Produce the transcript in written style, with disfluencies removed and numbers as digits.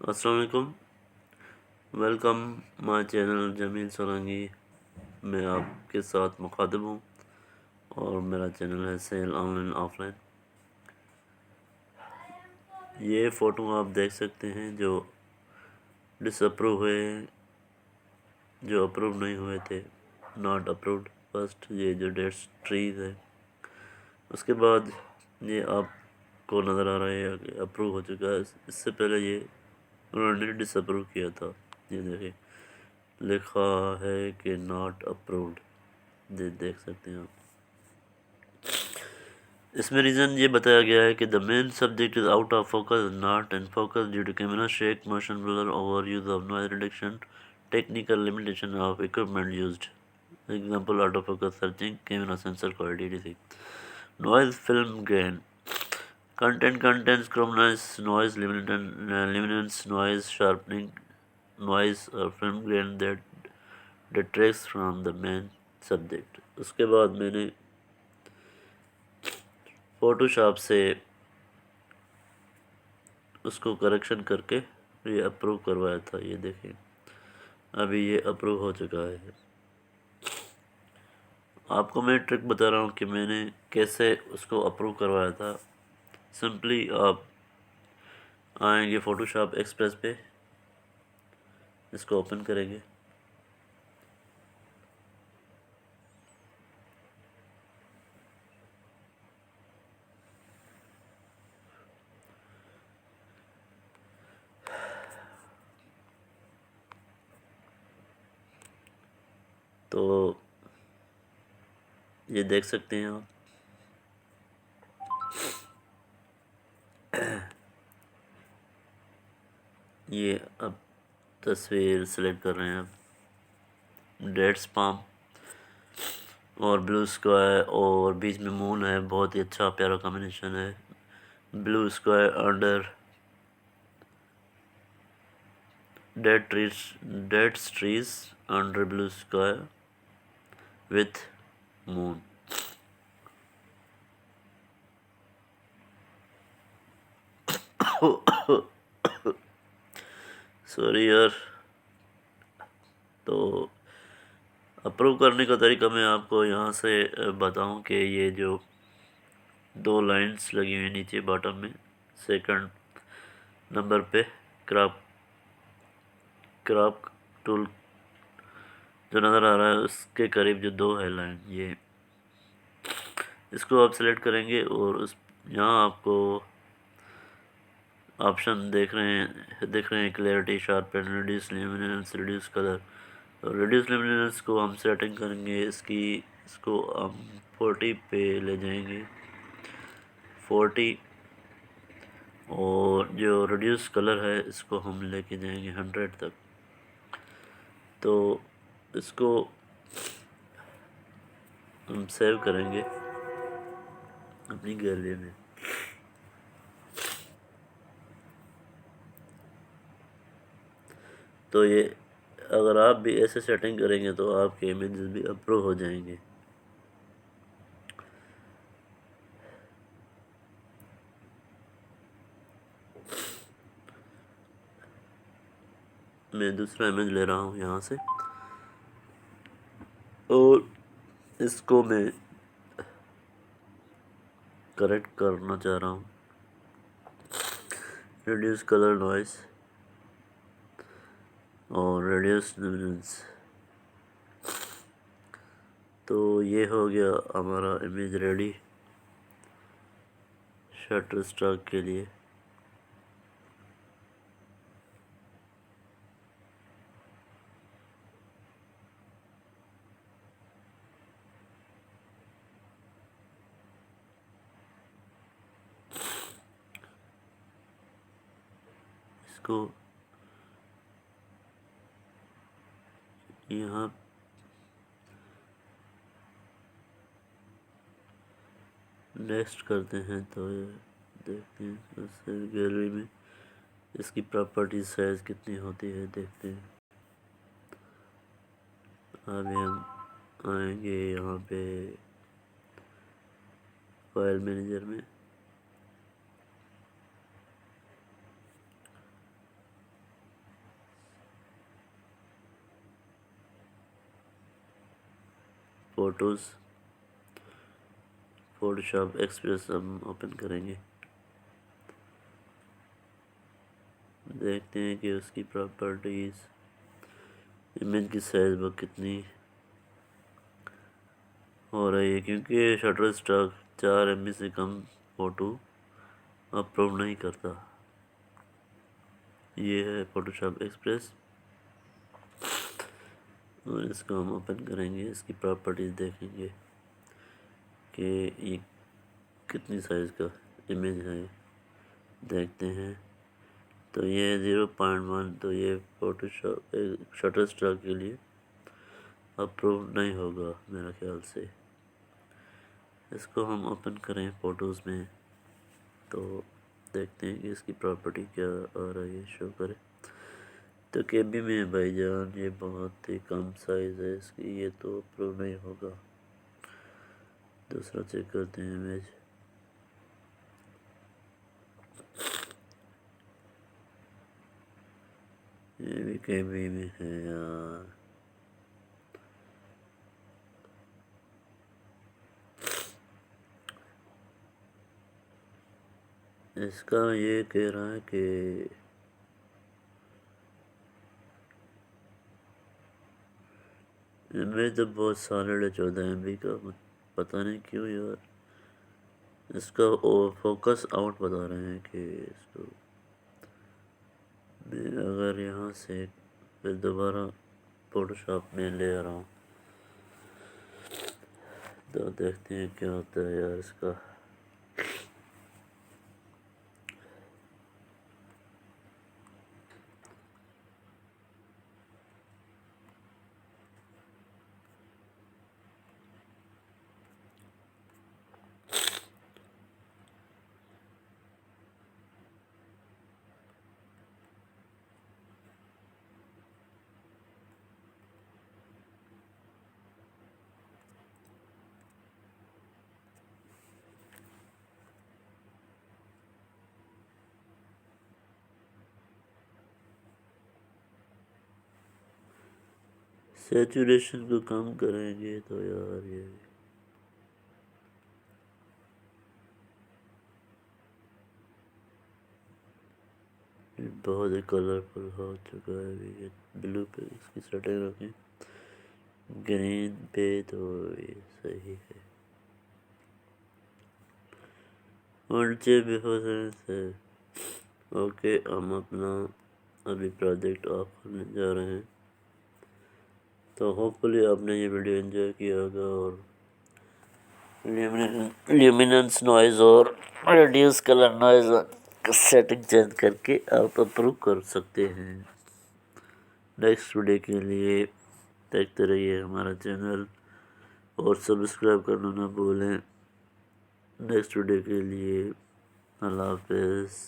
السلام علیکم، welcome my channel جمیل سولنگی میں آپ کے ساتھ مخاطب ہوں اور میرا چینل ہے sale online offline. یہ فوٹو آپ دیکھ سکتے ہیں جو ڈس اپروو ہوئے ہیں، جو اپروو نہیں ہوئے تھے، ناٹ اپرووڈ فرسٹ، یہ جو ڈیٹس ٹریز ہے۔ اس کے بعد یہ آپ کو نظر آ رہا ہے کہ اپروو ہو چکا ہے۔ اس سے پہلے یہ انہوں نے ڈس اپروو کیا تھا، یہ دیکھیں لکھا ہے کہ ناٹ اپرووڈ، دیکھ سکتے ہیں آپ۔ اس میں ریزن یہ بتایا گیا ہے کہ the main subject is out of focus, not in focus due to camera shake, motion blur, over use of noise reduction, technical limitation of equipment used, example auto focus searching, camera sensor quality denoise film grain content contains chrominance, noise, luminance, noise, sharpening, noise or film grain that detracts from the main subject۔ اس کے بعد میں نے photo shop سے اس کو correction کر کے یہ approve کروایا تھا، یہ دیکھیں ابھی یہ اپروو ہو چکا ہے۔ آپ کو میں ٹرک بتا رہا ہوں کہ میں نے کیسے اس کو اپروو کروایا تھا۔ سمپلی آپ آئیں گے فوٹو شاپ ایکسپریس پہ، اس کو اوپن کریں گے، تو یہ دیکھ سکتے ہیں آپ۔ یہ اب تصویر سلیکٹ کر رہے ہیں اب، ڈیٹس پام اور بلو اسکوائر اور بیچ میں مون ہے، بہت ہی اچھا پیارا کمبینیشن ہے۔ Blue square under dates trees under blue square with moon. Sorry یار۔ تو اپروو کرنے کا طریقہ میں آپ کو یہاں سے بتاؤں کہ یہ جو دو لائنس لگی ہوئی نیچے باٹم میں، سیکنڈ نمبر پہ کراپ ٹول جو نظر آ رہا ہے، اس کے قریب جو دو ہے لائن، یہ اس کو آپ سلیکٹ کریں گے اور یہاں آپ کو آپشن دیکھ رہے ہیں clarity, sharpen, radius luminance, radius colour. Radius luminance کو ہم سیٹنگ کریں گے، اس کو ہم 40 پہ لے جائیں گے، 40، اور جو ریڈیوس کلر ہے اس کو ہم لے کے جائیں گے 100 تک۔ تو اس کو ہم سیو کریں گے اپنی گیلری میں۔ تو یہ اگر آپ بھی ایسے سیٹنگ کریں گے تو آپ کے امیجز بھی اپروو ہو جائیں گے۔ میں دوسرا امیج لے رہا ہوں یہاں سے، اور اس کو میں کریکٹ کرنا چاہ رہا ہوں، ریڈیوس کلر نوائز اور ریڈیوس لیمیننس۔ تو یہ ہو گیا ہمارا امیج ریڈی شٹر اسٹاک کے لیے۔ اس کو یہاں نیکسٹ کرتے ہیں، تو یہ دیکھتے ہیں گیلری میں اس کی پراپرٹی سائز کتنی ہوتی ہے، دیکھتے ہیں۔ ابھی ہم آئیں گے یہاں پہ فائل مینیجر میں، فوٹوز فوٹوشاپ ایکسپریس ہم اوپن کریں گے. دیکھتے ہیں کہ اس کی پراپرٹیز، امیج کی سائز وہ کتنی ہو رہی ہے، کیونکہ شٹر اسٹاک 4 MB سے کم فوٹو اپلوڈ نہیں کرتا. یہ ہے فوٹوشاپ ایکسپریس، اور اس کو ہم اوپن کریں گے. اس کی پراپرٹیز دیکھیں گے کہ یہ کتنی سائز کا امیج ہے. دیکھتے ہیں تو یہ 0.1، تو یہ فوٹوشاپ شٹر اسٹاک کے لیے اپروو نہیں ہوگا میرا خیال سے. اس کو ہم اوپن کریں فوٹوز میں تو دیکھتے ہیں کہ اس کی پراپرٹی کیا آ رہی ہے، شو کرے. تو KB میں ہے بھائی جان، یہ بہت ہی کم سائز ہے اس کی، یہ تو اپروو نہیں ہوگا. دوسرا چیک کرتے ہیں امیج. یہ بھی KB میں ہے یار. اس کا یہ کہہ رہا ہے کہ امیج تو بہت سالڈ ہے، 14 MB کا. پتہ نہیں کیوں یار. اس کا فوکس آؤٹ بتا رہے ہیں کہ اس کو میں اگر یہاں سے پھر دوبارہ فوٹوشاپ میں لے آ رہا ہوں تو دیکھتے ہیں کیا ہوتا ہے یار اس کا. سیچوریشن کو کم کریں گے تو یار یہ بہت ہی کلرفل ہو چکا ہے. یہ بلو پہ اس کی سیٹنگ رکھیں، گرین پہ تو یہ صحیح ہے. اونچے بھی ہو سکتے. اوکے، ہم اپنا ابھی پروجیکٹ آف کرنے جا رہے ہیں. تو ہوپ فلی آپ نے یہ ویڈیو انجوائے کیا ہوگا، اور لیومیننس نوائز اور ریڈیوس کلر نوائز کا سیٹنگ چینج کر کے آپ اپروو کر سکتے ہیں. نیکسٹ ویڈیو کے لیے دیکھتے رہیے ہمارا چینل، اور سبسکرائب کرنا نہ بھولیں. نیکسٹ ویڈیو کے لیے اللہ حافظ.